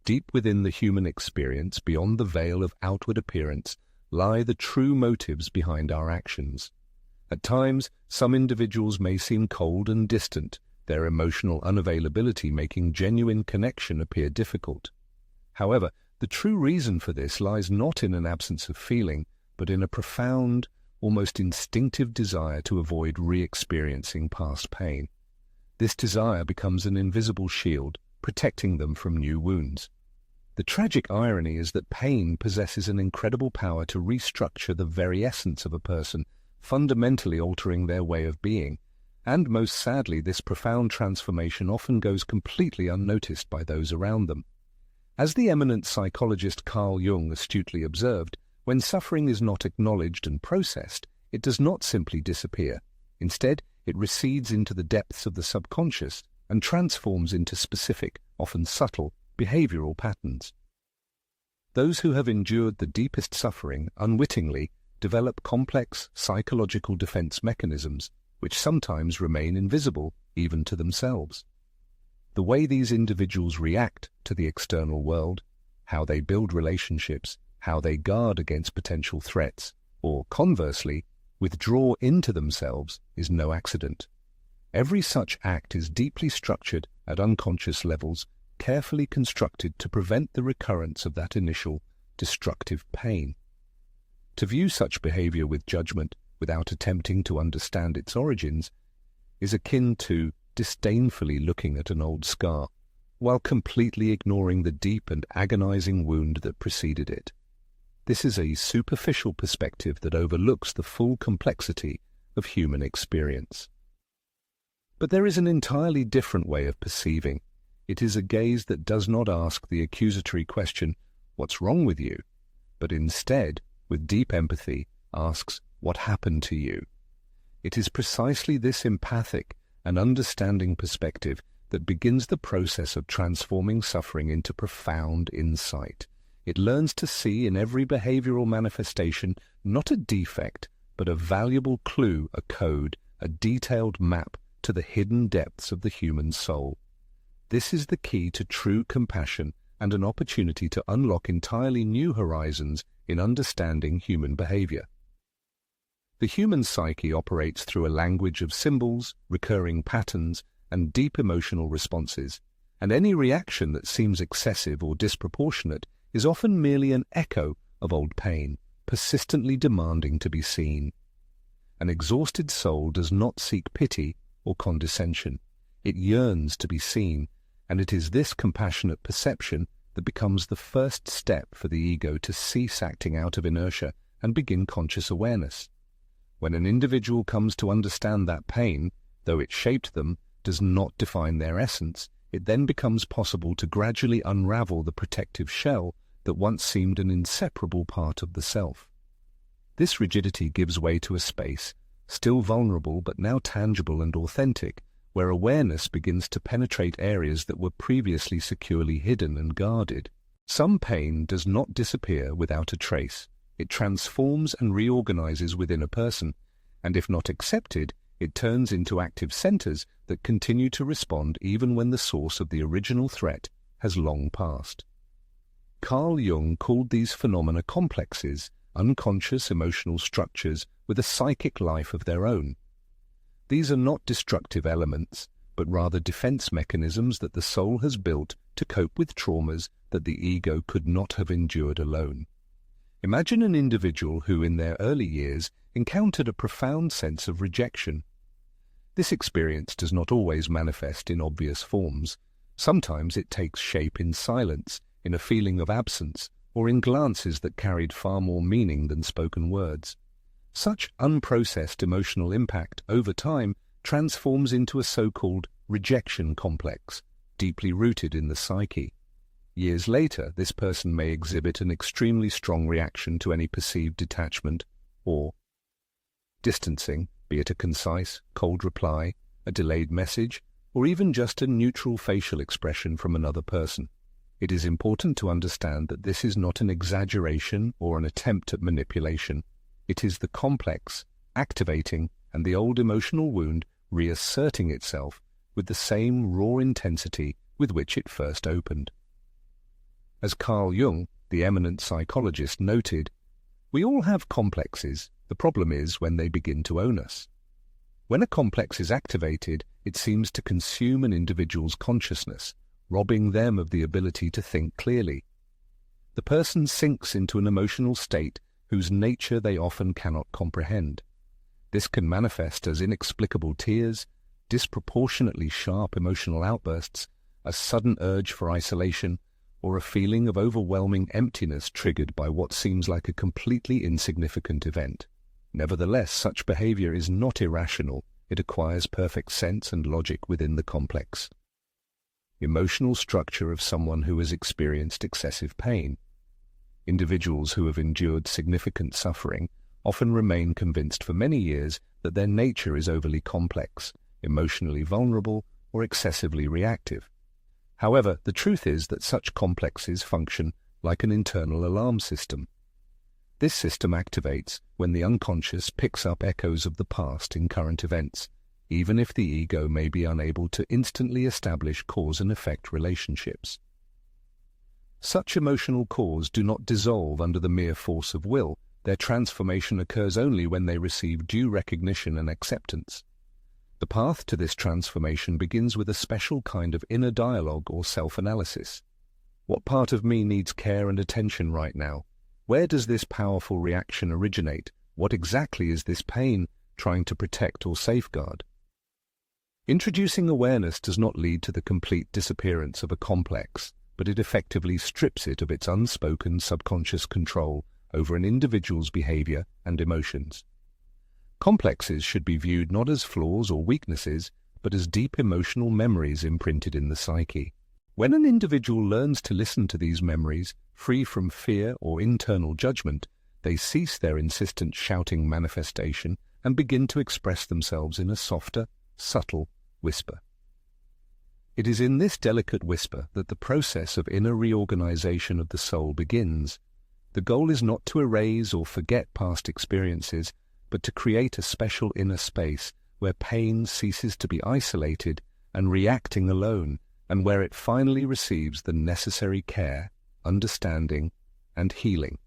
Deep within the human experience, beyond the veil of outward appearance, lie the true motives behind our actions. At times, some individuals may seem cold and distant, their emotional unavailability making genuine connection appear difficult. However, the true reason for this lies not in an absence of feeling, but in a profound, almost instinctive desire to avoid re-experiencing past pain. This desire becomes an invisible shield, protecting them from new wounds. The tragic irony is that pain possesses an incredible power to restructure the very essence of a person, fundamentally altering their way of being, and most sadly this profound transformation often goes completely unnoticed by those around them. As the eminent psychologist Carl Jung astutely observed, when suffering is not acknowledged and processed, it does not simply disappear. Instead, it recedes into the depths of the subconscious and transforms into specific, often subtle, behavioral patterns. Those who have endured the deepest suffering unwittingly develop complex psychological defense mechanisms which sometimes remain invisible even to themselves. The way these individuals react to the external world, how they build relationships, how they guard against potential threats, or conversely, withdraw into themselves, is no accident. Every such act is deeply structured at unconscious levels, carefully constructed to prevent the recurrence of that initial destructive pain. To view such behavior with judgment, without attempting to understand its origins, is akin to disdainfully looking at an old scar, while completely ignoring the deep and agonizing wound that preceded it. This is a superficial perspective that overlooks the full complexity of human experience. But there is an entirely different way of perceiving. It is a gaze that does not ask the accusatory question, "What's wrong with you?" but instead, with deep empathy, asks, "What happened to you?" It is precisely this empathic and understanding perspective that begins the process of transforming suffering into profound insight. It learns to see in every behavioral manifestation not a defect, but a valuable clue, a code, a detailed map to the hidden depths of the human soul. This is the key to true compassion and an opportunity to unlock entirely new horizons in understanding human behavior. The human psyche operates through a language of symbols, recurring patterns, and deep emotional responses, and any reaction that seems excessive or disproportionate is often merely an echo of old pain, persistently demanding to be seen. An exhausted soul does not seek pity or condescension. It yearns to be seen, and it is this compassionate perception that becomes the first step for the ego to cease acting out of inertia and begin conscious awareness. When an individual comes to understand that pain, though it shaped them, does not define their essence, it then becomes possible to gradually unravel the protective shell that once seemed an inseparable part of the self. This rigidity gives way to a space, still vulnerable but now tangible and authentic, where awareness begins to penetrate areas that were previously securely hidden and guarded. Some pain does not disappear without a trace. It transforms and reorganizes within a person, and if not accepted, it turns into active centers that continue to respond even when the source of the original threat has long passed. Carl Jung called these phenomena complexes, unconscious emotional structures with a psychic life of their own. These are not destructive elements, but rather defense mechanisms that the soul has built to cope with traumas that the ego could not have endured alone. Imagine an individual who, in their early years, encountered a profound sense of rejection. This experience does not always manifest in obvious forms. Sometimes it takes shape in silence, in a feeling of absence, or in glances that carried far more meaning than spoken words. Such unprocessed emotional impact, over time, transforms into a so-called rejection complex, deeply rooted in the psyche. Years later, this person may exhibit an extremely strong reaction to any perceived detachment or distancing, be it a concise, cold reply, a delayed message, or even just a neutral facial expression from another person. It is important to understand that this is not an exaggeration or an attempt at manipulation. It is the complex, activating, and the old emotional wound reasserting itself with the same raw intensity with which it first opened. As Carl Jung, the eminent psychologist, noted, "We all have complexes. The problem is when they begin to own us." When a complex is activated, it seems to consume an individual's consciousness, robbing them of the ability to think clearly. The person sinks into an emotional state whose nature they often cannot comprehend. This can manifest as inexplicable tears, disproportionately sharp emotional outbursts, a sudden urge for isolation, or a feeling of overwhelming emptiness triggered by what seems like a completely insignificant event. Nevertheless, such behavior is not irrational. It acquires perfect sense and logic within the complex. Emotional structure of someone who has experienced excessive pain. Individuals who have endured significant suffering often remain convinced for many years that their nature is overly complex, emotionally vulnerable, or excessively reactive. However, the truth is that such complexes function like an internal alarm system. This system activates when the unconscious picks up echoes of the past in current events, even if the ego may be unable to instantly establish cause and effect relationships. Such emotional cores do not dissolve under the mere force of will. Their transformation occurs only when they receive due recognition and acceptance. The path to this transformation begins with a special kind of inner dialogue or self-analysis. What part of me needs care and attention right now? Where does this powerful reaction originate? What exactly is this pain trying to protect or safeguard? Introducing awareness does not lead to the complete disappearance of a complex, but it effectively strips it of its unspoken subconscious control over an individual's behavior and emotions. Complexes should be viewed not as flaws or weaknesses, but as deep emotional memories imprinted in the psyche. When an individual learns to listen to these memories, free from fear or internal judgment, they cease their insistent shouting manifestation and begin to express themselves in a softer, subtle whisper. It is in this delicate whisper that the process of inner reorganization of the soul begins. The goal is not to erase or forget past experiences, but to create a special inner space where pain ceases to be isolated and reacting alone, and where it finally receives the necessary care, understanding, and healing.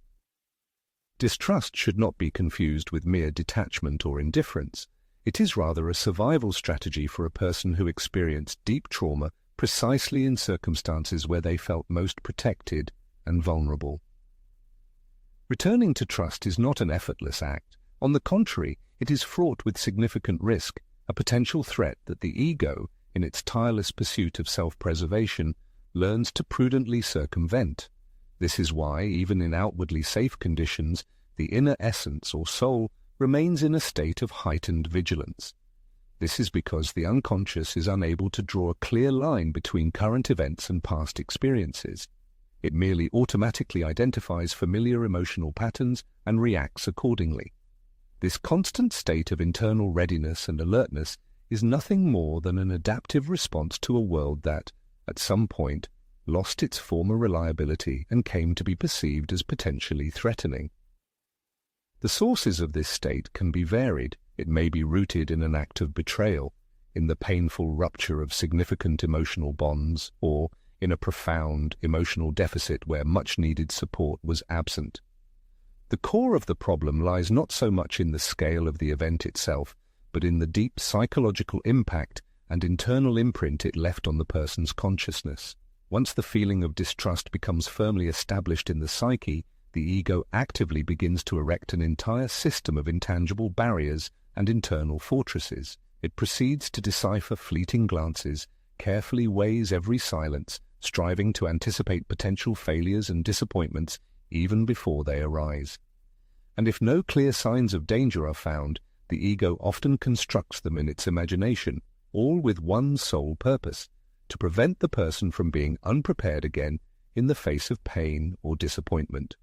Distrust should not be confused with mere detachment or indifference. It is rather a survival strategy for a person who experienced deep trauma precisely in circumstances where they felt most protected and vulnerable. Returning to trust is not an effortless act. On the contrary, it is fraught with significant risk, a potential threat that the ego, in its tireless pursuit of self-preservation, learns to prudently circumvent. This is why, even in outwardly safe conditions, the inner essence or soul remains in a state of heightened vigilance. This is because the unconscious is unable to draw a clear line between current events and past experiences. It merely automatically identifies familiar emotional patterns and reacts accordingly. This constant state of internal readiness and alertness is nothing more than an adaptive response to a world that, at some point, lost its former reliability and came to be perceived as potentially threatening. The sources of this state can be varied. It may be rooted in an act of betrayal, in the painful rupture of significant emotional bonds, or in a profound emotional deficit where much-needed support was absent. The core of the problem lies not so much in the scale of the event itself, but in the deep psychological impact and internal imprint it left on the person's consciousness. Once the feeling of distrust becomes firmly established in the psyche, the ego actively begins to erect an entire system of intangible barriers and internal fortresses. It proceeds to decipher fleeting glances, carefully weighs every silence, striving to anticipate potential failures and disappointments even before they arise. And if no clear signs of danger are found, the ego often constructs them in its imagination, all with one sole purpose: to prevent the person from being unprepared again in the face of pain or disappointment.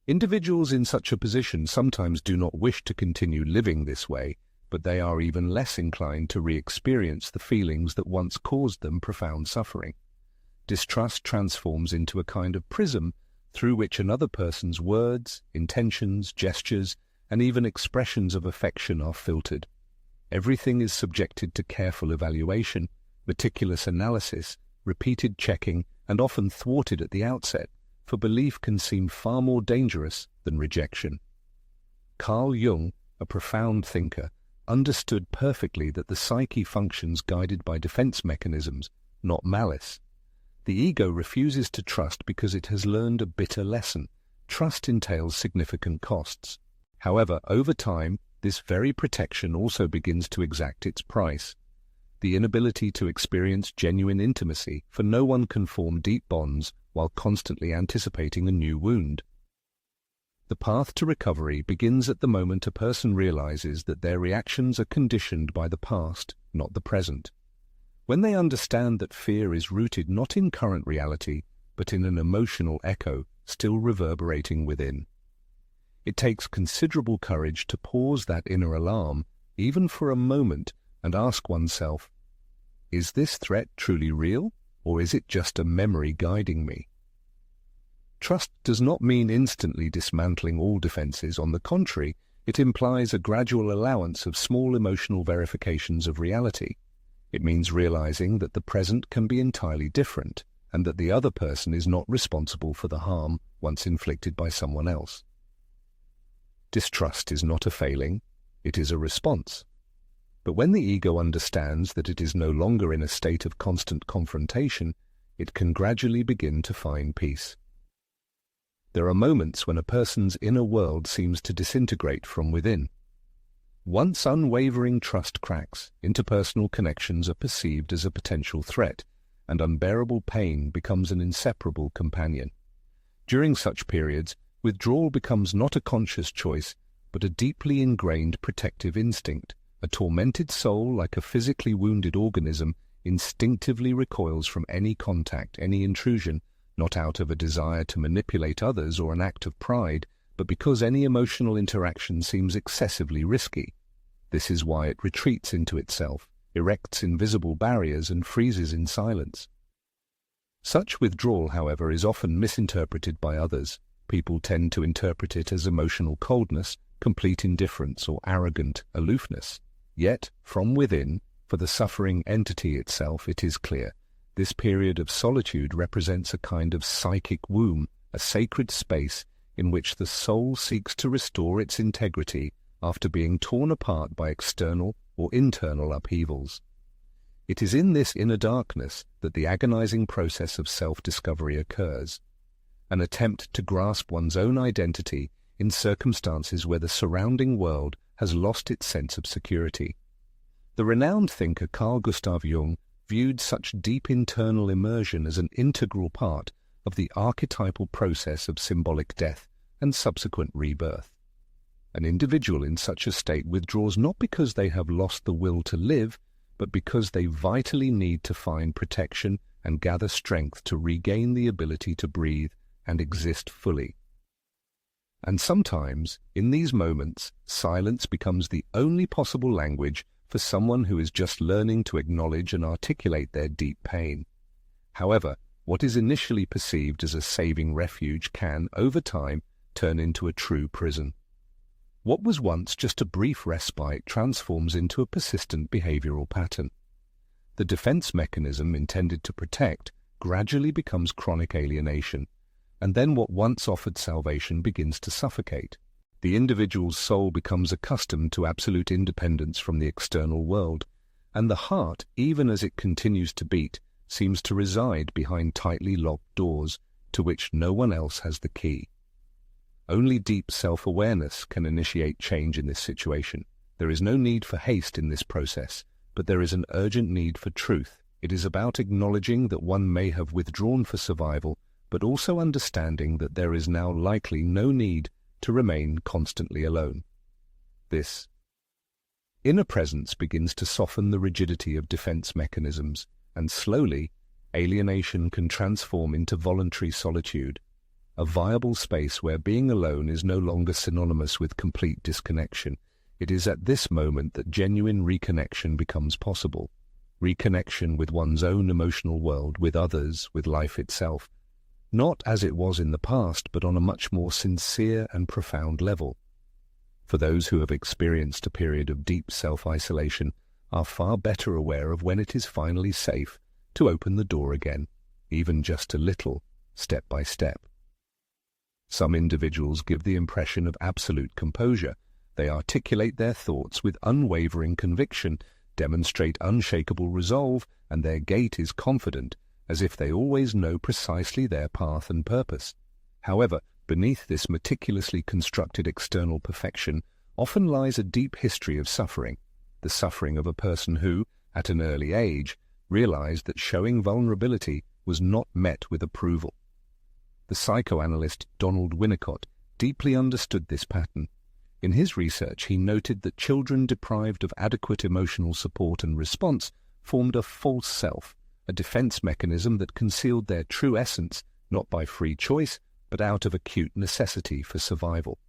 Individuals in such a position sometimes do not wish to continue living this way, but they are even less inclined to re-experience the feelings that once caused them profound suffering. Distrust transforms into a kind of prism through which another person's words, intentions, gestures, and even expressions of affection are filtered. Everything is subjected to careful evaluation, meticulous analysis, repeated checking, and often thwarted at the outset, for belief can seem far more dangerous than rejection. Carl Jung, a profound thinker, understood perfectly that the psyche functions guided by defense mechanisms, not malice. The ego refuses to trust because it has learned a bitter lesson. Trust entails significant costs. However, over time, this very protection also begins to exact its price. The inability to experience genuine intimacy, for no one can form deep bonds while constantly anticipating a new wound. The path to recovery begins at the moment a person realizes that their reactions are conditioned by the past, not the present. When they understand that fear is rooted not in current reality, but in an emotional echo still reverberating within. It takes considerable courage to pause that inner alarm, even for a moment, and ask oneself, is this threat truly real, or is it just a memory guiding me? Trust does not mean instantly dismantling all defenses. On the contrary, it implies a gradual allowance of small emotional verifications of reality. It means realizing that the present can be entirely different, and that the other person is not responsible for the harm once inflicted by someone else. Distrust is not a failing, it is a response. But when the ego understands that it is no longer in a state of constant confrontation, it can gradually begin to find peace. There are moments when a person's inner world seems to disintegrate from within. Once unwavering trust cracks, interpersonal connections are perceived as a potential threat, and unbearable pain becomes an inseparable companion. During such periods, withdrawal becomes not a conscious choice, but a deeply ingrained protective instinct. A tormented soul, like a physically wounded organism, instinctively recoils from any contact, any intrusion, not out of a desire to manipulate others or an act of pride, but because any emotional interaction seems excessively risky. This is why it retreats into itself, erects invisible barriers, and freezes in silence. Such withdrawal, however, is often misinterpreted by others. People tend to interpret it as emotional coldness, complete indifference, or arrogant aloofness. Yet, from within, for the suffering entity itself, it is clear. This period of solitude represents a kind of psychic womb, a sacred space in which the soul seeks to restore its integrity after being torn apart by external or internal upheavals. It is in this inner darkness that the agonizing process of self-discovery occurs, an attempt to grasp one's own identity in circumstances where the surrounding world has lost its sense of security. The renowned thinker Carl Gustav Jung viewed such deep internal immersion as an integral part of the archetypal process of symbolic death and subsequent rebirth. An individual in such a state withdraws not because they have lost the will to live, but because they vitally need to find protection and gather strength to regain the ability to breathe and exist fully. And sometimes, in these moments, silence becomes the only possible language for someone who is just learning to acknowledge and articulate their deep pain. However, what is initially perceived as a saving refuge can, over time, turn into a true prison. What was once just a brief respite transforms into a persistent behavioral pattern. The defense mechanism intended to protect gradually becomes chronic alienation, and then what once offered salvation begins to suffocate. The individual's soul becomes accustomed to absolute independence from the external world, and the heart, even as it continues to beat, seems to reside behind tightly locked doors to which no one else has the key. Only deep self-awareness can initiate change in this situation. There is no need for haste in this process, but there is an urgent need for truth. It is about acknowledging that one may have withdrawn for survival, but also understanding that there is now likely no need to remain constantly alone. This inner presence begins to soften the rigidity of defense mechanisms, and slowly, alienation can transform into voluntary solitude, a viable space where being alone is no longer synonymous with complete disconnection. It is at this moment that genuine reconnection becomes possible. Reconnection with one's own emotional world, with others, with life itself. Not as it was in the past, but on a much more sincere and profound level. For those who have experienced a period of deep self-isolation are far better aware of when it is finally safe to open the door again, even just a little, step by step. Some individuals give the impression of absolute composure. They articulate their thoughts with unwavering conviction, demonstrate unshakable resolve, and their gait is confident, as if they always know precisely their path and purpose. However, beneath this meticulously constructed external perfection often lies a deep history of suffering, the suffering of a person who, at an early age, realized that showing vulnerability was not met with approval. The psychoanalyst Donald Winnicott deeply understood this pattern. In his research, he noted that children deprived of adequate emotional support and response formed a false self, a defense mechanism that concealed their true essence not by free choice, but out of acute necessity for survival.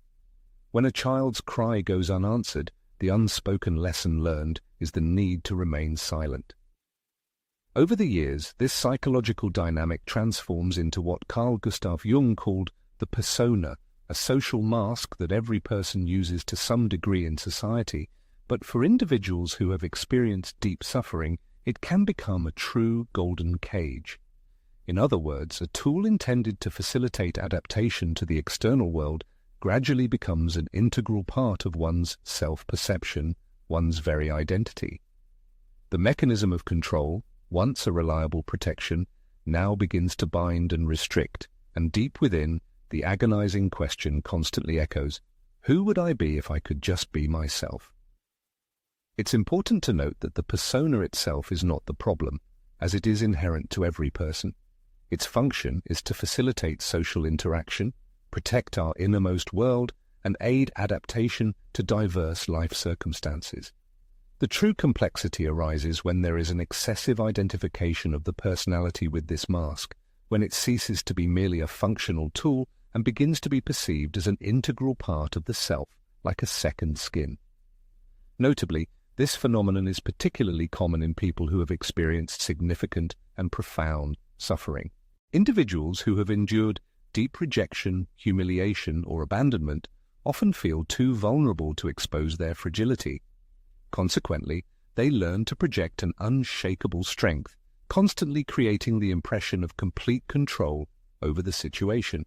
When a child's cry goes unanswered, the unspoken lesson learned is the need to remain silent. Over the years, this psychological dynamic transforms into what Carl Gustav Jung called the persona, a social mask that every person uses to some degree in society, but for individuals who have experienced deep suffering, it can become a true golden cage. In other words, a tool intended to facilitate adaptation to the external world gradually becomes an integral part of one's self-perception, one's very identity. The mechanism of control, once a reliable protection, now begins to bind and restrict, and deep within, the agonizing question constantly echoes, who would I be if I could just be myself? It's important to note that the persona itself is not the problem, as it is inherent to every person. Its function is to facilitate social interaction, protect our innermost world, and aid adaptation to diverse life circumstances. The true complexity arises when there is an excessive identification of the personality with this mask, when it ceases to be merely a functional tool and begins to be perceived as an integral part of the self, like a second skin. Notably, this phenomenon is particularly common in people who have experienced significant and profound suffering. Individuals who have endured deep rejection, humiliation, or abandonment often feel too vulnerable to expose their fragility. Consequently, they learn to project an unshakable strength, constantly creating the impression of complete control over the situation,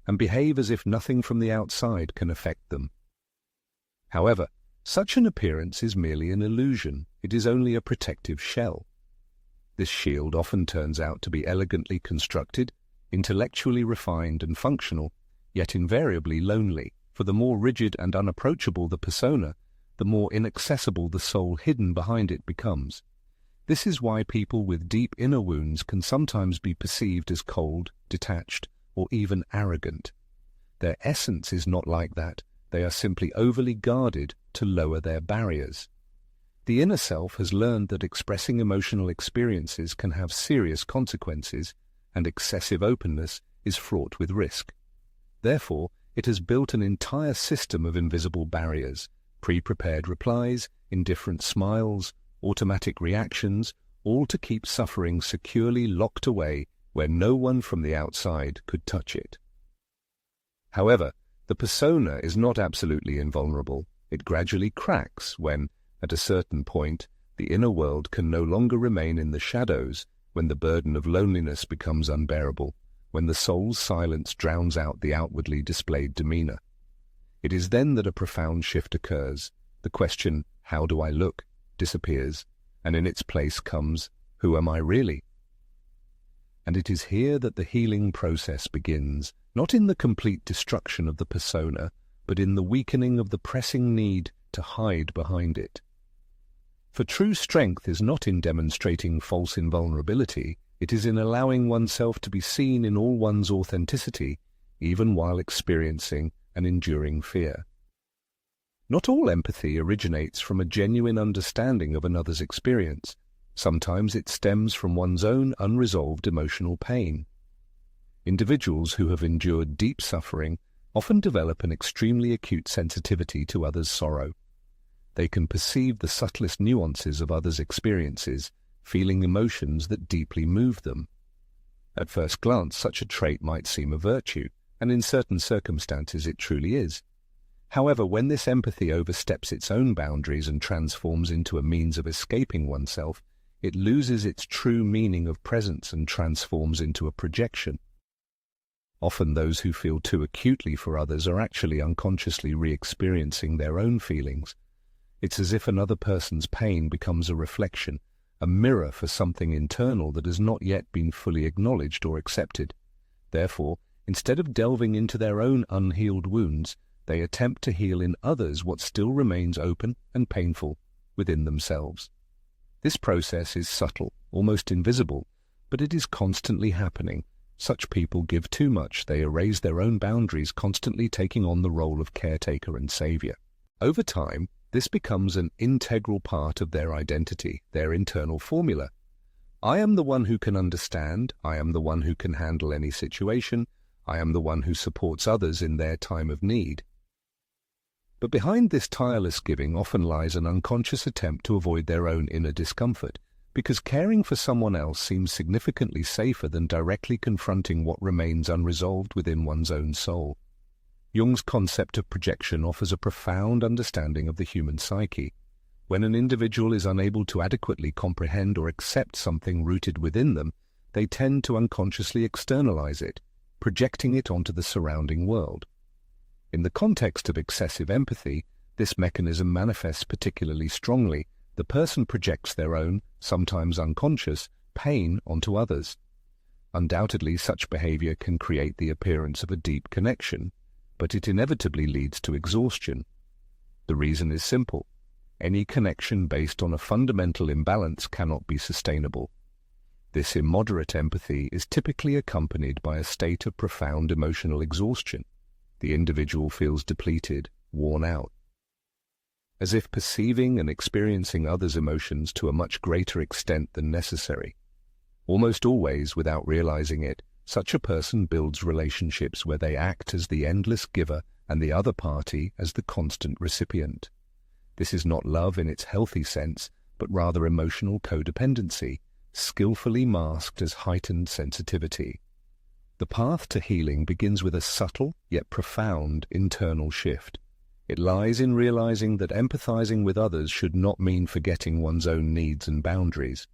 and behave as if nothing from the outside can affect them. However, such an appearance is merely an illusion. It is only a protective shell. This shield often turns out to be elegantly constructed, intellectually refined and functional, yet invariably lonely, for the more rigid and unapproachable the persona, the more inaccessible the soul hidden behind it becomes. This is why people with deep inner wounds can sometimes be perceived as cold, detached, or even arrogant. Their essence is not like that. They are simply overly guarded to lower their barriers. The inner self has learned that expressing emotional experiences can have serious consequences, and excessive openness is fraught with risk. Therefore, it has built an entire system of invisible barriers, pre-prepared replies, indifferent smiles, automatic reactions, all to keep suffering securely locked away where no one from the outside could touch it. However, the persona is not absolutely invulnerable. It gradually cracks when, at a certain point, the inner world can no longer remain in the shadows, when the burden of loneliness becomes unbearable, when the soul's silence drowns out the outwardly displayed demeanor. It is then that a profound shift occurs. The question, "How do I look?" disappears, and in its place comes, "Who am I really?" And it is here that the healing process begins, not in the complete destruction of the persona, but in the weakening of the pressing need to hide behind it. For true strength is not in demonstrating false invulnerability, it is in allowing oneself to be seen in all one's authenticity, even while experiencing and enduring fear. Not all empathy originates from a genuine understanding of another's experience. Sometimes it stems from one's own unresolved emotional pain. Individuals who have endured deep suffering often develop an extremely acute sensitivity to others' sorrow. They can perceive the subtlest nuances of others' experiences, feeling emotions that deeply move them. At first glance, such a trait might seem a virtue, and in certain circumstances it truly is. However, when this empathy oversteps its own boundaries and transforms into a means of escaping oneself, it loses its true meaning of presence and transforms into a projection. Often those who feel too acutely for others are actually unconsciously re-experiencing their own feelings. It's as if another person's pain becomes a reflection, a mirror for something internal that has not yet been fully acknowledged or accepted. Therefore, instead of delving into their own unhealed wounds, they attempt to heal in others what still remains open and painful within themselves. This process is subtle, almost invisible, but it is constantly happening. Such people give too much, they erase their own boundaries, constantly taking on the role of caretaker and savior. Over time, this becomes an integral part of their identity, their internal formula. I am the one who can understand, I am the one who can handle any situation, I am the one who supports others in their time of need. But behind this tireless giving often lies an unconscious attempt to avoid their own inner discomfort, because caring for someone else seems significantly safer than directly confronting what remains unresolved within one's own soul. Jung's concept of projection offers a profound understanding of the human psyche. When an individual is unable to adequately comprehend or accept something rooted within them, they tend to unconsciously externalize it, projecting it onto the surrounding world. In the context of excessive empathy, this mechanism manifests particularly strongly. The person projects their own, sometimes unconscious, pain onto others. Undoubtedly, such behavior can create the appearance of a deep connection, but it inevitably leads to exhaustion. The reason is simple. Any connection based on a fundamental imbalance cannot be sustainable. This immoderate empathy is typically accompanied by a state of profound emotional exhaustion. The individual feels depleted, worn out, as if perceiving and experiencing others' emotions to a much greater extent than necessary. Almost always, without realizing it, such a person builds relationships where they act as the endless giver and the other party as the constant recipient. This is not love in its healthy sense, but rather emotional codependency, skillfully masked as heightened sensitivity. The path to healing begins with a subtle yet profound internal shift. It lies in realizing that empathizing with others should not mean forgetting one's own needs and boundaries.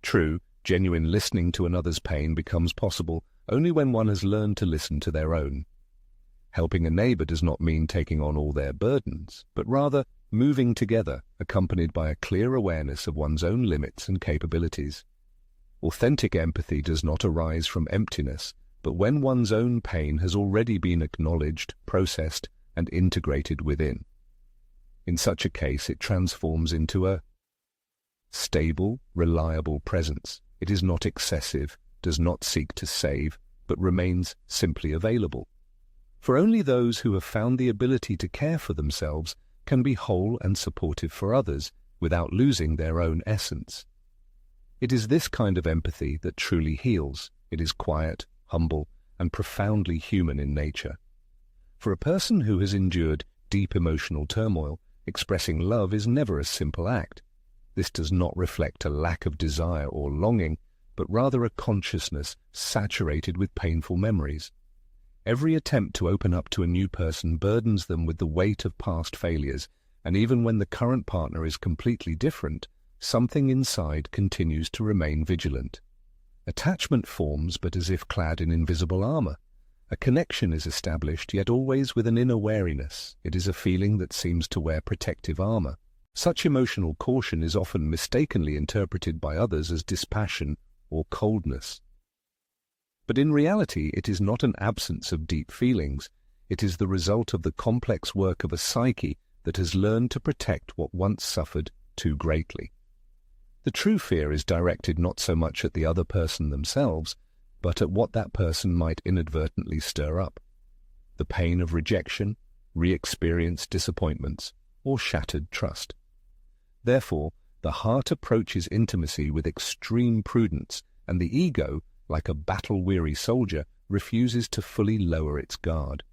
True, genuine listening to another's pain becomes possible only when one has learned to listen to their own. Helping a neighbor does not mean taking on all their burdens, but rather moving together, accompanied by a clear awareness of one's own limits and capabilities. Authentic empathy does not arise from emptiness, but when one's own pain has already been acknowledged, processed, and integrated within. In such a case, it transforms into a stable, reliable presence. It is not excessive, does not seek to save, but remains simply available. For only those who have found the ability to care for themselves can be whole and supportive for others without losing their own essence. It is this kind of empathy that truly heals. It is quiet, humble, and profoundly human in nature. For a person who has endured deep emotional turmoil, expressing love is never a simple act. This does not reflect a lack of desire or longing, but rather a consciousness saturated with painful memories. Every attempt to open up to a new person burdens them with the weight of past failures, and even when the current partner is completely different, something inside continues to remain vigilant. Attachment forms, but as if clad in invisible armor. A connection is established, yet always with an inner wariness. It is a feeling that seems to wear protective armor. Such emotional caution is often mistakenly interpreted by others as dispassion or coldness. But in reality, it is not an absence of deep feelings. It is the result of the complex work of a psyche that has learned to protect what once suffered too greatly. The true fear is directed not so much at the other person themselves, but at what that person might inadvertently stir up. The pain of rejection, re-experienced disappointments, or shattered trust. Therefore, the heart approaches intimacy with extreme prudence, and the ego, like a battle-weary soldier, refuses to fully lower its guard.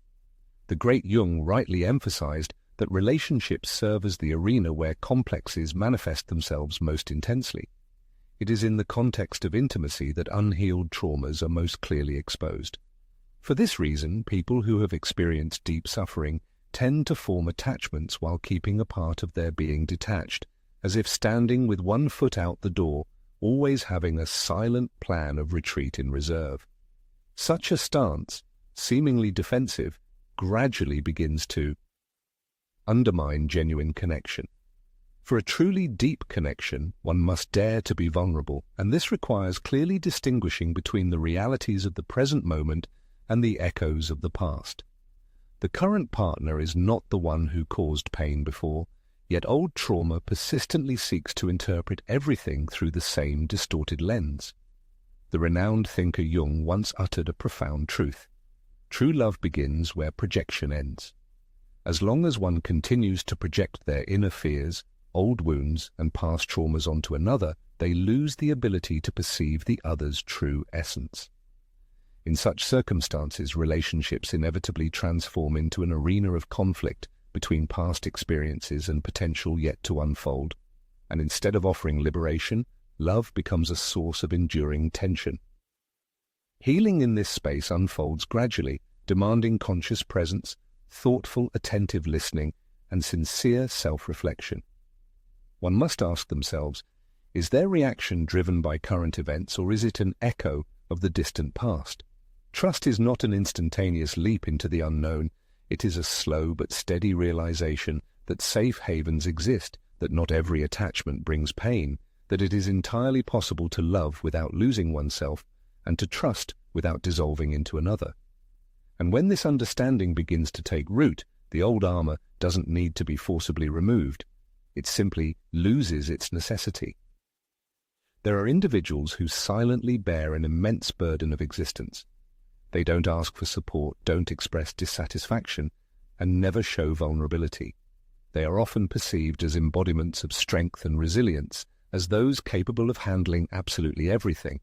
The great Jung rightly emphasized that relationships serve as the arena where complexes manifest themselves most intensely. It is in the context of intimacy that unhealed traumas are most clearly exposed. For this reason, people who have experienced deep suffering tend to form attachments while keeping a part of their being detached, as if standing with one foot out the door always having a silent plan of retreat in reserve. Such a stance, seemingly defensive, gradually begins to undermine genuine connection. For a truly deep connection, one must dare to be vulnerable, and this requires clearly distinguishing between the realities of the present moment and the echoes of the past. The current partner is not the one who caused pain before, yet old trauma persistently seeks to interpret everything through the same distorted lens. The renowned thinker Jung once uttered a profound truth. True love begins where projection ends. As long as one continues to project their inner fears, old wounds, and past traumas onto another, they lose the ability to perceive the other's true essence. In such circumstances, relationships inevitably transform into an arena of conflict between past experiences and potential yet to unfold, and instead of offering liberation, love becomes a source of enduring tension. Healing in this space unfolds gradually, demanding conscious presence, thoughtful, attentive listening, and sincere self-reflection. One must ask themselves, is their reaction driven by current events, or is it an echo of the distant past? Trust is not an instantaneous leap into the unknown. It is a slow but steady realization that safe havens exist, that not every attachment brings pain, that it is entirely possible to love without losing oneself, and to trust without dissolving into another. And when this understanding begins to take root, the old armor doesn't need to be forcibly removed. It simply loses its necessity. There are individuals who silently bear an immense burden of existence. They don't ask for support, don't express dissatisfaction, and never show vulnerability. They are often perceived as embodiments of strength and resilience, as those capable of handling absolutely everything.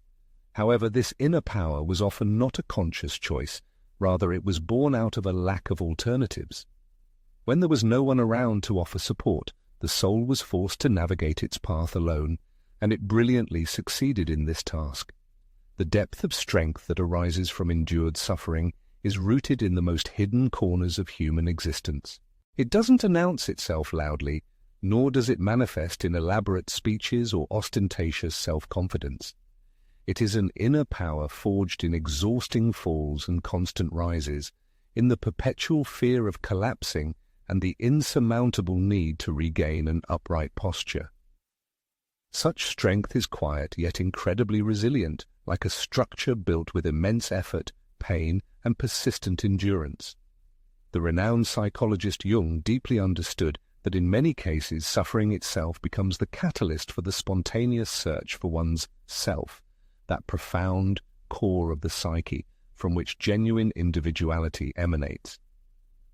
However, this inner power was often not a conscious choice, rather it was born out of a lack of alternatives. When there was no one around to offer support, the soul was forced to navigate its path alone, and it brilliantly succeeded in this task. The depth of strength that arises from endured suffering is rooted in the most hidden corners of human existence. It doesn't announce itself loudly, nor does it manifest in elaborate speeches or ostentatious self-confidence. It is an inner power forged in exhausting falls and constant rises, in the perpetual fear of collapsing and the insurmountable need to regain an upright posture. Such strength is quiet yet incredibly resilient, like a structure built with immense effort, pain, and persistent endurance. The renowned psychologist Jung deeply understood that in many cases suffering itself becomes the catalyst for the spontaneous search for one's self, that profound core of the psyche from which genuine individuality emanates.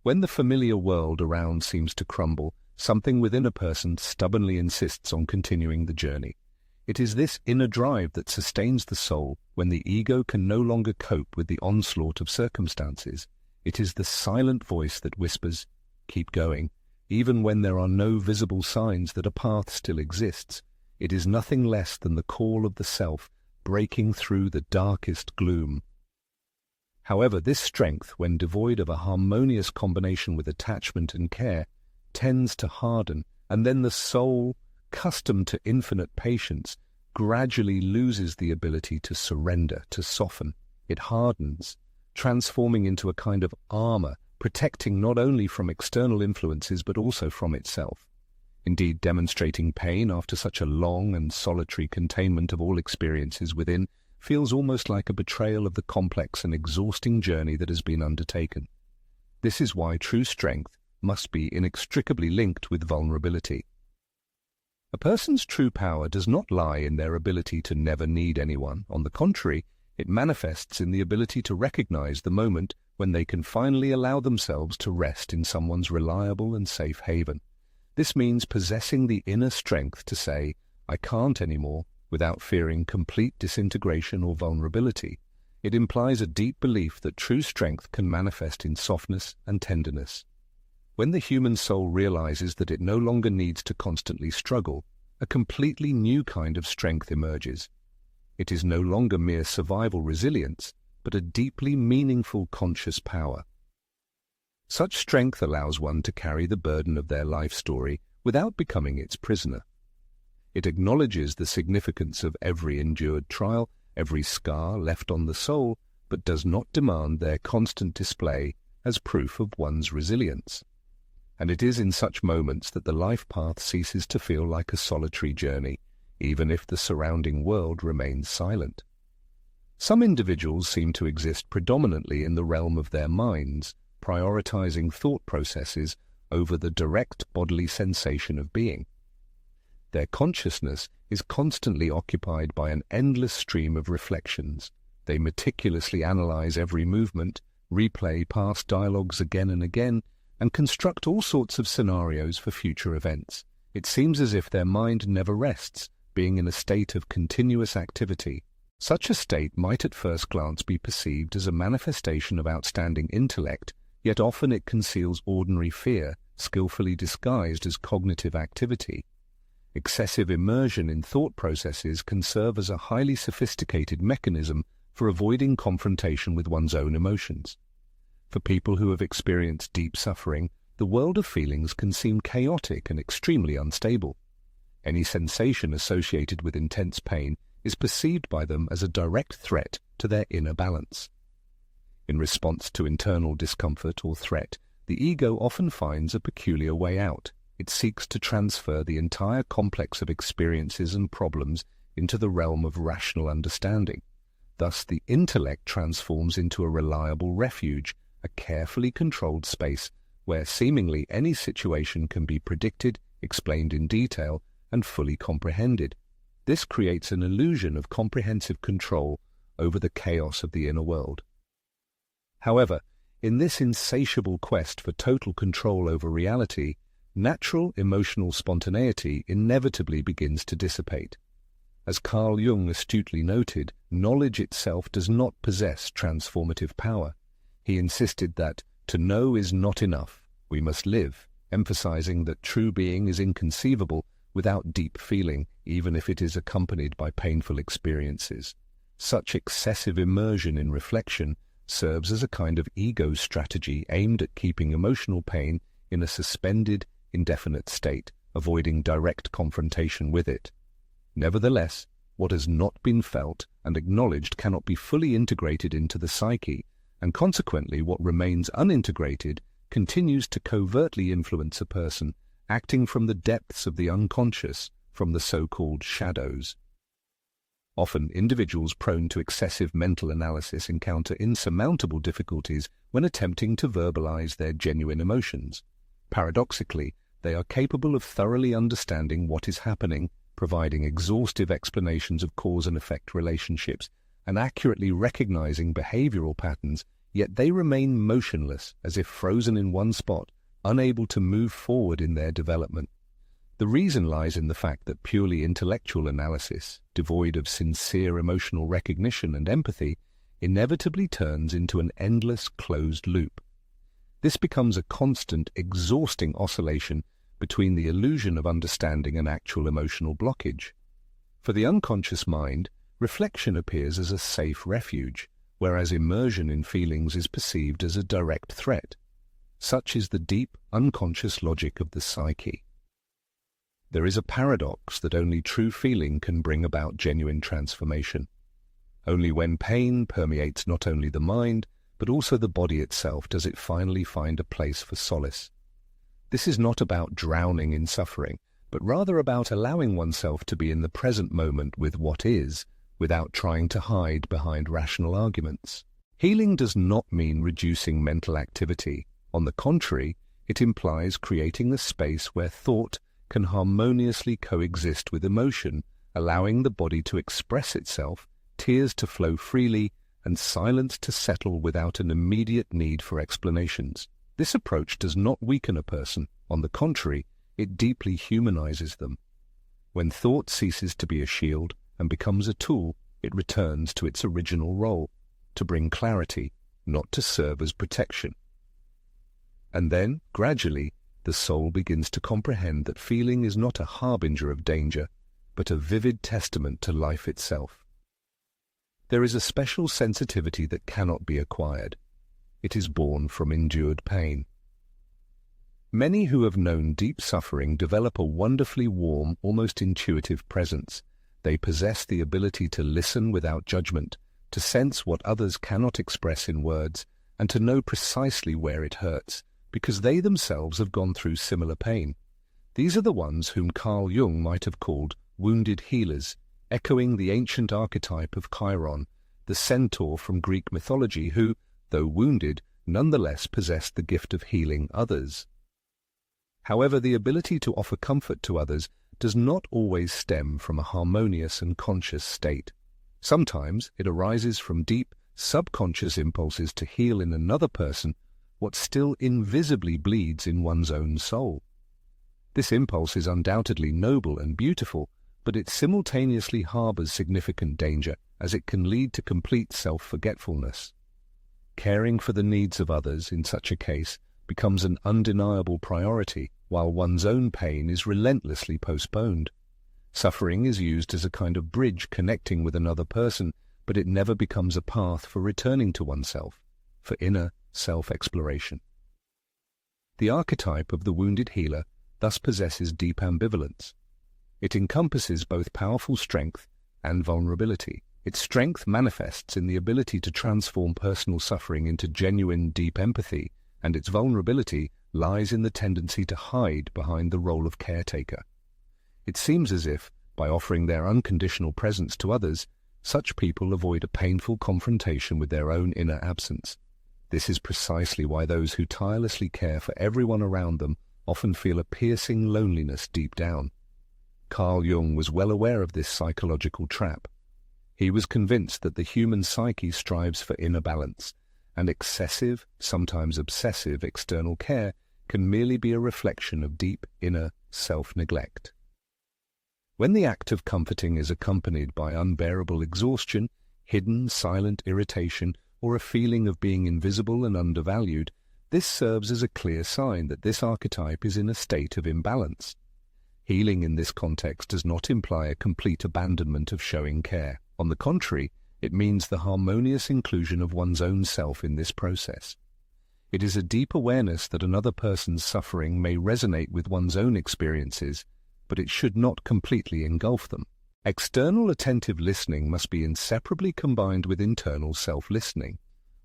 When the familiar world around seems to crumble, something within a person stubbornly insists on continuing the journey. It is this inner drive that sustains the soul when the ego can no longer cope with the onslaught of circumstances. It is the silent voice that whispers, "Keep going," even when there are no visible signs that a path still exists. It is nothing less than the call of the self breaking through the darkest gloom. However, this strength, when devoid of a harmonious combination with attachment and care, tends to harden, and then the soul, accustomed to infinite patience, gradually loses the ability to surrender, to soften. It hardens, transforming into a kind of armor, protecting not only from external influences but also from itself. Indeed, demonstrating pain after such a long and solitary containment of all experiences within feels almost like a betrayal of the complex and exhausting journey that has been undertaken. This is why true strength must be inextricably linked with vulnerability. A person's true power does not lie in their ability to never need anyone. On the contrary, it manifests in the ability to recognize the moment when they can finally allow themselves to rest in someone's reliable and safe haven. This means possessing the inner strength to say, "I can't anymore," without fearing complete disintegration or vulnerability. It implies a deep belief that true strength can manifest in softness and tenderness. When the human soul realizes that it no longer needs to constantly struggle, a completely new kind of strength emerges. It is no longer mere survival resilience, but a deeply meaningful conscious power. Such strength allows one to carry the burden of their life story without becoming its prisoner. It acknowledges the significance of every endured trial, every scar left on the soul, but does not demand their constant display as proof of one's resilience. And it is in such moments that the life path ceases to feel like a solitary journey, even if the surrounding world remains silent. Some individuals seem to exist predominantly in the realm of their minds, prioritizing thought processes over the direct bodily sensation of being. Their consciousness is constantly occupied by an endless stream of reflections. They meticulously analyze every movement, replay past dialogues again and again, and construct all sorts of scenarios for future events. It seems as if their mind never rests, being in a state of continuous activity. Such a state might at first glance be perceived as a manifestation of outstanding intellect, yet often it conceals ordinary fear, skillfully disguised as cognitive activity. Excessive immersion in thought processes can serve as a highly sophisticated mechanism for avoiding confrontation with one's own emotions. For people who have experienced deep suffering, the world of feelings can seem chaotic and extremely unstable. Any sensation associated with intense pain is perceived by them as a direct threat to their inner balance. In response to internal discomfort or threat, the ego often finds a peculiar way out. It seeks to transfer the entire complex of experiences and problems into the realm of rational understanding. Thus, the intellect transforms into a reliable refuge, a carefully controlled space where seemingly any situation can be predicted, explained in detail, and fully comprehended. This creates an illusion of comprehensive control over the chaos of the inner world. However, in this insatiable quest for total control over reality, natural emotional spontaneity inevitably begins to dissipate. As Carl Jung astutely noted, knowledge itself does not possess transformative power. He insisted that to know is not enough, we must live, emphasizing that true being is inconceivable without deep feeling, even if it is accompanied by painful experiences. Such excessive immersion in reflection serves as a kind of ego strategy aimed at keeping emotional pain in a suspended, indefinite state, avoiding direct confrontation with it. Nevertheless, what has not been felt and acknowledged cannot be fully integrated into the psyche, and consequently what remains unintegrated continues to covertly influence a person, acting from the depths of the unconscious, from the so-called shadows. Often, individuals prone to excessive mental analysis encounter insurmountable difficulties when attempting to verbalize their genuine emotions. Paradoxically, they are capable of thoroughly understanding what is happening, providing exhaustive explanations of cause and effect relationships, and accurately recognizing behavioral patterns, yet they remain motionless, as if frozen in one spot, unable to move forward in their development. The reason lies in the fact that purely intellectual analysis, devoid of sincere emotional recognition and empathy, inevitably turns into an endless closed loop. This becomes a constant, exhausting oscillation between the illusion of understanding and actual emotional blockage. For the unconscious mind, reflection appears as a safe refuge, whereas immersion in feelings is perceived as a direct threat. Such is the deep, unconscious logic of the psyche. There is a paradox that only true feeling can bring about genuine transformation. Only when pain permeates not only the mind, but also the body itself does it finally find a place for solace. This is not about drowning in suffering, but rather about allowing oneself to be in the present moment with what is, without trying to hide behind rational arguments. Healing does not mean reducing mental activity. On the contrary, it implies creating a space where thought can harmoniously coexist with emotion, allowing the body to express itself, tears to flow freely, and silence to settle without an immediate need for explanations. This approach does not weaken a person. On the contrary, it deeply humanizes them. When thought ceases to be a shield and becomes a tool, it returns to its original role, to bring clarity, not to serve as protection. And then, gradually, the soul begins to comprehend that feeling is not a harbinger of danger, but a vivid testament to life itself. There is a special sensitivity that cannot be acquired. It is born from endured pain. Many who have known deep suffering develop a wonderfully warm, almost intuitive presence. They possess the ability to listen without judgment, to sense what others cannot express in words, and to know precisely where it hurts, because they themselves have gone through similar pain. These are the ones whom Carl Jung might have called wounded healers, echoing the ancient archetype of Chiron, the centaur from Greek mythology who, though wounded, nonetheless possessed the gift of healing others. However, the ability to offer comfort to others does not always stem from a harmonious and conscious state. Sometimes it arises from deep, subconscious impulses to heal in another person what still invisibly bleeds in one's own soul. This impulse is undoubtedly noble and beautiful, but it simultaneously harbors significant danger, as it can lead to complete self-forgetfulness. Caring for the needs of others in such a case becomes an undeniable priority, while one's own pain is relentlessly postponed. Suffering is used as a kind of bridge connecting with another person, but it never becomes a path for returning to oneself, for inner self-exploration. The archetype of the wounded healer thus possesses deep ambivalence. It encompasses both powerful strength and vulnerability. Its strength manifests in the ability to transform personal suffering into genuine, deep empathy, and its vulnerability lies in the tendency to hide behind the role of caretaker. It seems as if, by offering their unconditional presence to others, such people avoid a painful confrontation with their own inner absence. This is precisely why those who tirelessly care for everyone around them often feel a piercing loneliness deep down. Carl Jung was well aware of this psychological trap. He was convinced that the human psyche strives for inner balance, and excessive, sometimes obsessive, external care can merely be a reflection of deep inner self-neglect. When the act of comforting is accompanied by unbearable exhaustion, hidden, silent irritation, or a feeling of being invisible and undervalued, this serves as a clear sign that this archetype is in a state of imbalance. Healing in this context does not imply a complete abandonment of showing care. On the contrary, it means the harmonious inclusion of one's own self in this process. It is a deep awareness that another person's suffering may resonate with one's own experiences, but it should not completely engulf them. External attentive listening must be inseparably combined with internal self-listening.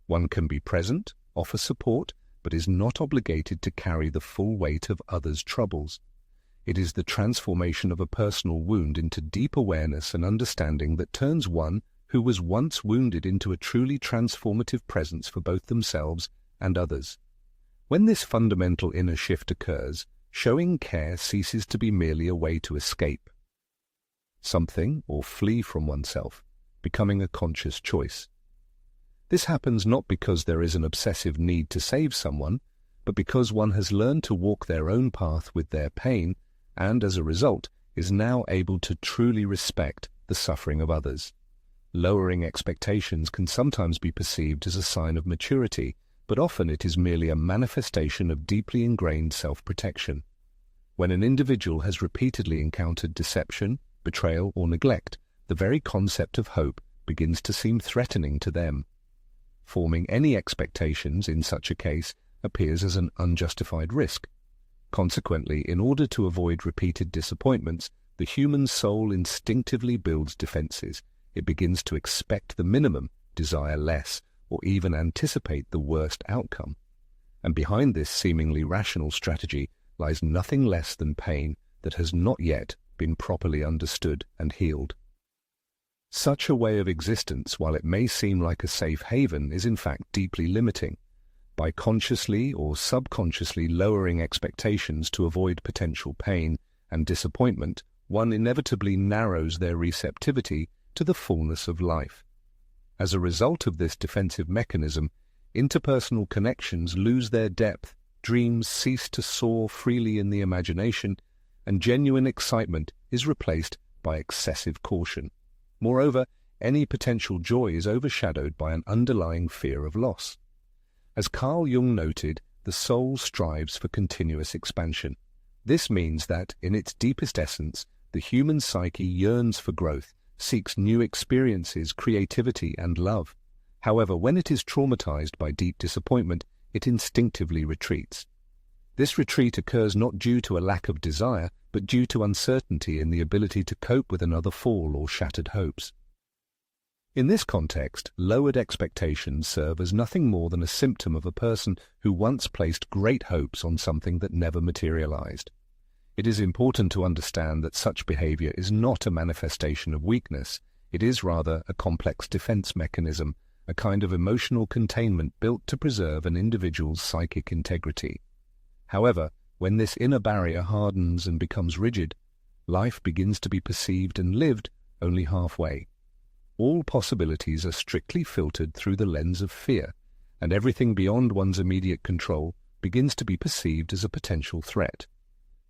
One can be present, offer support, but is not obligated to carry the full weight of others' troubles. It is the transformation of a personal wound into deep awareness and understanding that turns one who was once wounded into a truly transformative presence for both themselves and others. When this fundamental inner shift occurs, showing care ceases to be merely a way to escape something or flee from oneself, becoming a conscious choice. This happens not because there is an obsessive need to save someone, but because one has learned to walk their own path with their pain and, as a result, is now able to truly respect the suffering of others. Lowering expectations can sometimes be perceived as a sign of maturity, but often it is merely a manifestation of deeply ingrained self-protection. When an individual has repeatedly encountered deception, betrayal, or neglect, the very concept of hope begins to seem threatening to them. Forming any expectations in such a case appears as an unjustified risk. Consequently, in order to avoid repeated disappointments, the human soul instinctively builds defenses. It begins to expect the minimum, desire less, or even anticipate the worst outcome. And behind this seemingly rational strategy lies nothing less than pain that has not yet been properly understood and healed. Such a way of existence, while it may seem like a safe haven, is in fact deeply limiting. By consciously or subconsciously lowering expectations to avoid potential pain and disappointment, one inevitably narrows their receptivity to the fullness of life. As a result of this defensive mechanism, interpersonal connections lose their depth, dreams cease to soar freely in the imagination, and genuine excitement is replaced by excessive caution. Moreover, any potential joy is overshadowed by an underlying fear of loss. As Carl Jung noted, the soul strives for continuous expansion. This means that, in its deepest essence, the human psyche yearns for growth, seeks new experiences, creativity, and love. However, when it is traumatized by deep disappointment, it instinctively retreats. This retreat occurs not due to a lack of desire, but due to uncertainty in the ability to cope with another fall or shattered hopes. In this context, lowered expectations serve as nothing more than a symptom of a person who once placed great hopes on something that never materialized. It is important to understand that such behavior is not a manifestation of weakness. It is rather a complex defense mechanism, a kind of emotional containment built to preserve an individual's psychic integrity. However, when this inner barrier hardens and becomes rigid, life begins to be perceived and lived only halfway. All possibilities are strictly filtered through the lens of fear, and everything beyond one's immediate control begins to be perceived as a potential threat.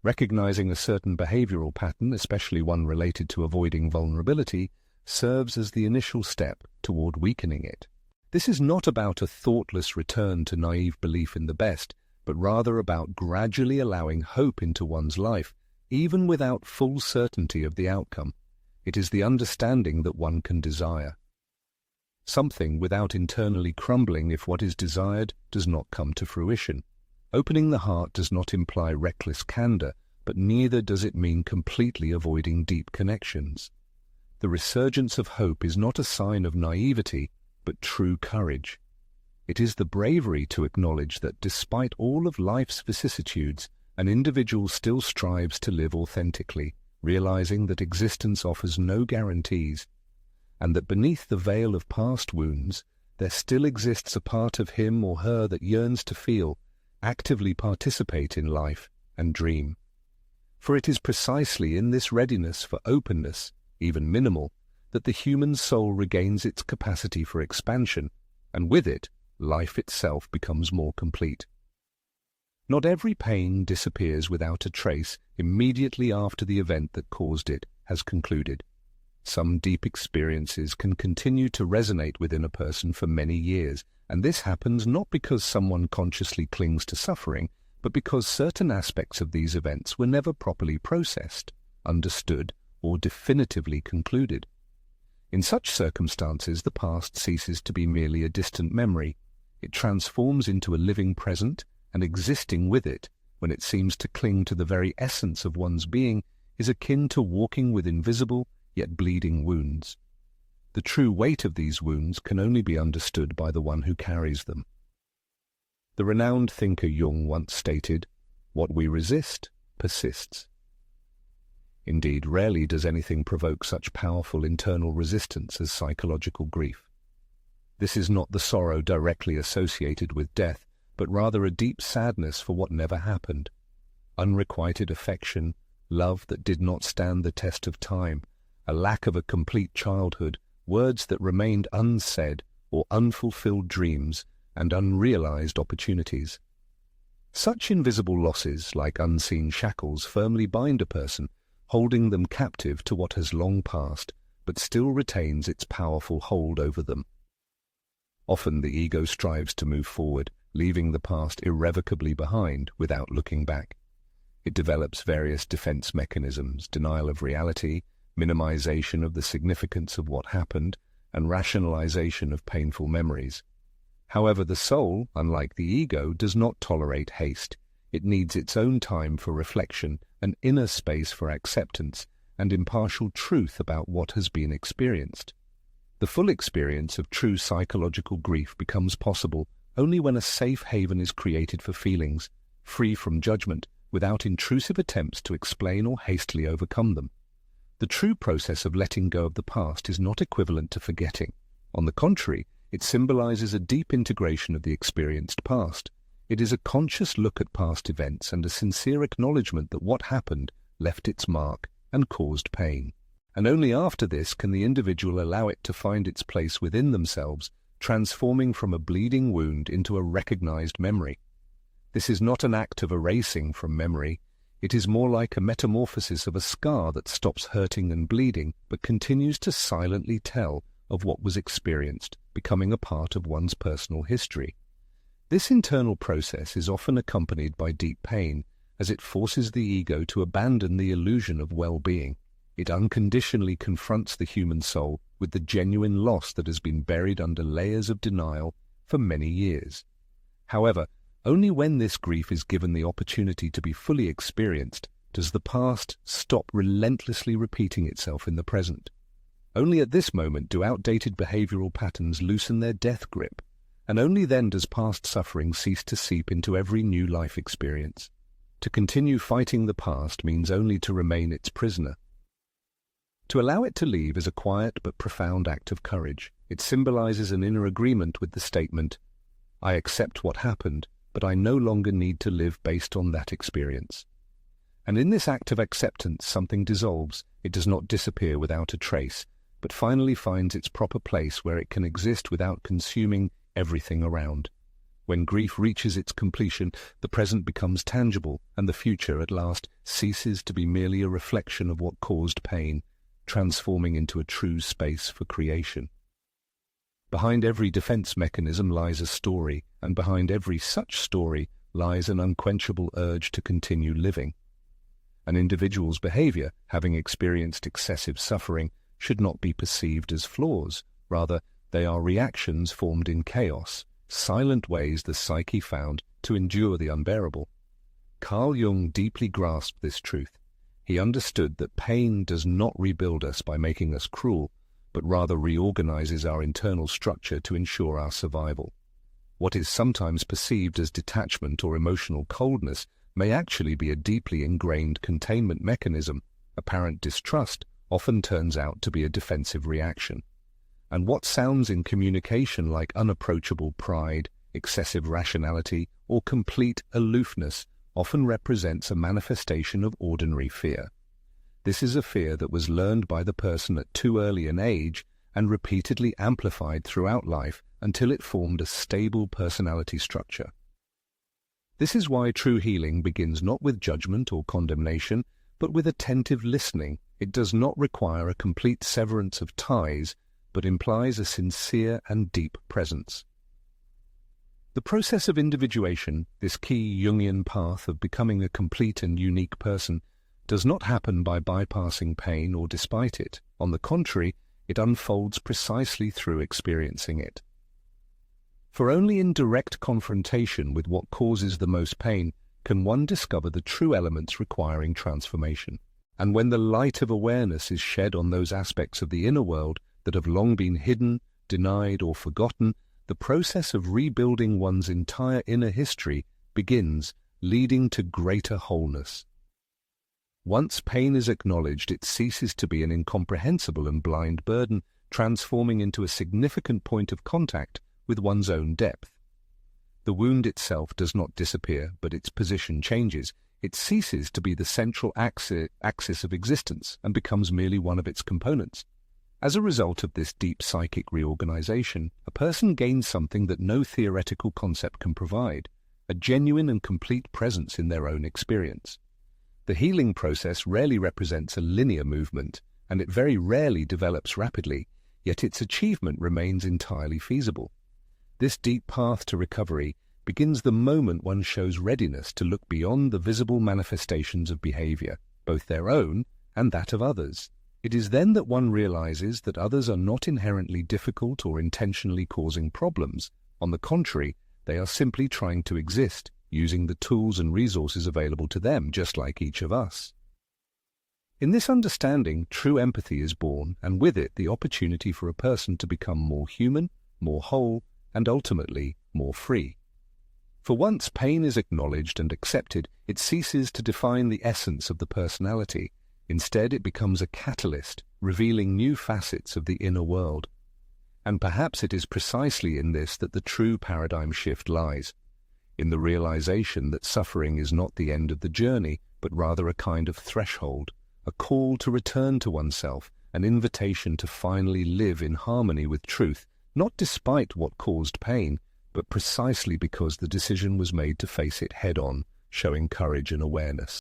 Recognizing a certain behavioral pattern, especially one related to avoiding vulnerability, serves as the initial step toward weakening it. This is not about a thoughtless return to naive belief in the best, but rather about gradually allowing hope into one's life, even without full certainty of the outcome. It is the understanding that one can desire something without internally crumbling if what is desired does not come to fruition. Opening the heart does not imply reckless candor, but neither does it mean completely avoiding deep connections. The resurgence of hope is not a sign of naivety, but true courage. It is the bravery to acknowledge that despite all of life's vicissitudes, an individual still strives to live authentically, realizing that existence offers no guarantees, and that beneath the veil of past wounds, there still exists a part of him or her that yearns to feel, actively participate in life, and dream. For it is precisely in this readiness for openness, even minimal, that the human soul regains its capacity for expansion, and with it, life itself becomes more complete. Not every pain disappears without a trace immediately after the event that caused it has concluded. Some deep experiences can continue to resonate within a person for many years, and this happens not because someone consciously clings to suffering, but because certain aspects of these events were never properly processed, understood, or definitively concluded. In such circumstances, the past ceases to be merely a distant memory. It transforms into a living present, and existing with it, when it seems to cling to the very essence of one's being, is akin to walking with invisible yet bleeding wounds. The true weight of these wounds can only be understood by the one who carries them. The renowned thinker Jung once stated, "What we resist persists." Indeed, rarely does anything provoke such powerful internal resistance as psychological grief. This is not the sorrow directly associated with death, but rather a deep sadness for what never happened. Unrequited affection, love that did not stand the test of time, a lack of a complete childhood, words that remained unsaid, or unfulfilled dreams and unrealized opportunities. Such invisible losses, like unseen shackles, firmly bind a person, holding them captive to what has long passed, but still retains its powerful hold over them. Often the ego strives to move forward, leaving the past irrevocably behind without looking back. It develops various defense mechanisms: denial of reality, minimization of the significance of what happened, and rationalization of painful memories. However, the soul, unlike the ego, does not tolerate haste. It needs its own time for reflection, an inner space for acceptance, and impartial truth about what has been experienced. The full experience of true psychological grief becomes possible only when a safe haven is created for feelings, free from judgment, without intrusive attempts to explain or hastily overcome them. The true process of letting go of the past is not equivalent to forgetting. On the contrary, it symbolizes a deep integration of the experienced past. It is a conscious look at past events and a sincere acknowledgement that what happened left its mark and caused pain. And only after this can the individual allow it to find its place within themselves, transforming from a bleeding wound into a recognized memory. This is not an act of erasing from memory. It is more like a metamorphosis of a scar that stops hurting and bleeding, but continues to silently tell of what was experienced, becoming a part of one's personal history. This internal process is often accompanied by deep pain, as it forces the ego to abandon the illusion of well-being. It unconditionally confronts the human soul with the genuine loss that has been buried under layers of denial for many years. However, Only when this grief is given the opportunity to be fully experienced does the past stop relentlessly repeating itself in the present. Only at this moment do outdated behavioral patterns loosen their death grip, and only then does past suffering cease to seep into every new life experience. To continue fighting the past means only to remain its prisoner. To allow it to leave is a quiet but profound act of courage. It symbolizes an inner agreement with the statement, "I accept what happened, but I no longer need to live based on that experience." And in this act of acceptance, something dissolves. It does not disappear without a trace, but finally finds its proper place where it can exist without consuming everything around. When grief reaches its completion, the present becomes tangible, and the future at last ceases to be merely a reflection of what caused pain, transforming into a true space for creation. Behind every defense mechanism lies a story, and behind every such story lies an unquenchable urge to continue living. An individual's behavior, having experienced excessive suffering, should not be perceived as flaws. Rather, they are reactions formed in chaos, silent ways the psyche found to endure the unbearable. Carl Jung deeply grasped this truth. He understood that pain does not rebuild us by making us cruel, but rather reorganizes our internal structure to ensure our survival. What is sometimes perceived as detachment or emotional coldness may actually be a deeply ingrained containment mechanism. Apparent distrust often turns out to be a defensive reaction. And what sounds in communication like unapproachable pride, excessive rationality, or complete aloofness often represents a manifestation of ordinary fear. This is a fear that was learned by the person at too early an age and repeatedly amplified throughout life until it formed a stable personality structure. This is why true healing begins not with judgment or condemnation, but with attentive listening. It does not require a complete severance of ties, but implies a sincere and deep presence. The process of individuation, this key Jungian path of becoming a complete and unique person, does not happen by bypassing pain or despite it. On the contrary, it unfolds precisely through experiencing it. For only in direct confrontation with what causes the most pain can one discover the true elements requiring transformation. And when the light of awareness is shed on those aspects of the inner world that have long been hidden, denied, or forgotten, the process of rebuilding one's entire inner history begins, leading to greater wholeness. Once pain is acknowledged, it ceases to be an incomprehensible and blind burden, transforming into a significant point of contact with one's own depth. The wound itself does not disappear, but its position changes. It ceases to be the central axis of existence and becomes merely one of its components. As a result of this deep psychic reorganization, a person gains something that no theoretical concept can provide, a genuine and complete presence in their own experience. The healing process rarely represents a linear movement, and it very rarely develops rapidly, yet its achievement remains entirely feasible. This deep path to recovery begins the moment one shows readiness to look beyond the visible manifestations of behavior, both their own and that of others. It is then that one realizes that others are not inherently difficult or intentionally causing problems. On the contrary, they are simply trying to exist, using the tools and resources available to them, just like each of us. In this understanding, true empathy is born, and with it the opportunity for a person to become more human, more whole, and ultimately more free. For once pain is acknowledged and accepted, it ceases to define the essence of the personality. Instead, it becomes a catalyst, revealing new facets of the inner world. And perhaps it is precisely in this that the true paradigm shift lies, in the realization that suffering is not the end of the journey, but rather a kind of threshold, a call to return to oneself, an invitation to finally live in harmony with truth, not despite what caused pain, but precisely because the decision was made to face it head-on, showing courage and awareness.